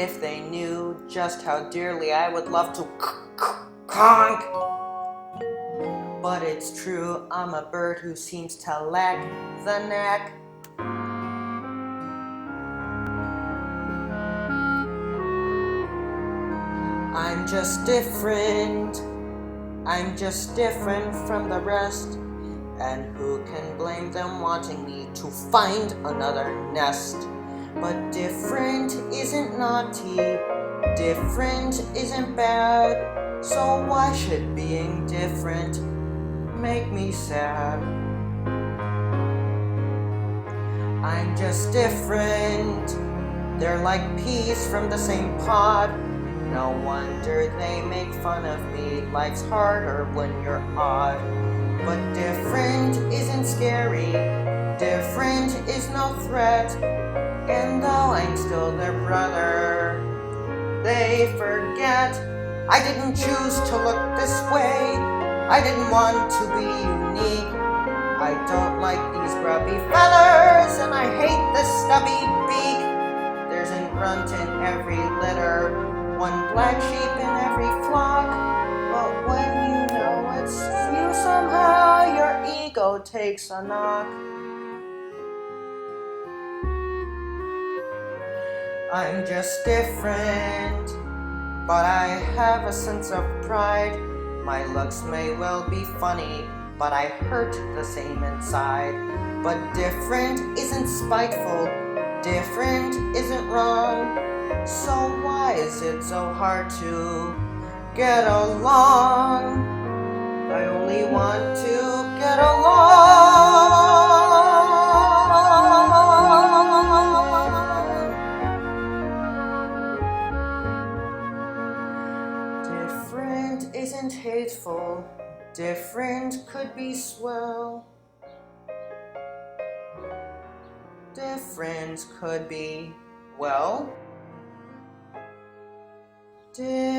if they knew just how dearly I would love to HONK. But it's true, I'm a bird who seems to lack the knack. I'm just different. I'm just different from the rest. And who can blame them wanting me to find another nest? But different isn't naughty, different isn't bad. So why should being different make me sad? I'm just different. They're like peas from the same pod. No wonder they make fun of me. Life's harder when you're odd. But different isn't scary, different is no threat. And though I'm still their brother, they forget I didn't choose to look this way. I didn't want to be unique. I don't like these grubby feathers, and I hate this stubby beak. There's a grunt in every litter, one black sheep in every flock. But when you know it's you, somehow your ego takes a knock. I'm just different, but I have a sense of pride. My looks may well be funny, but I hurt the same inside. But different isn't spiteful, different isn't wrong. So why is it so hard to get along? I only want to get along. Different isn't hateful, different could be swell. Different could be, well, different.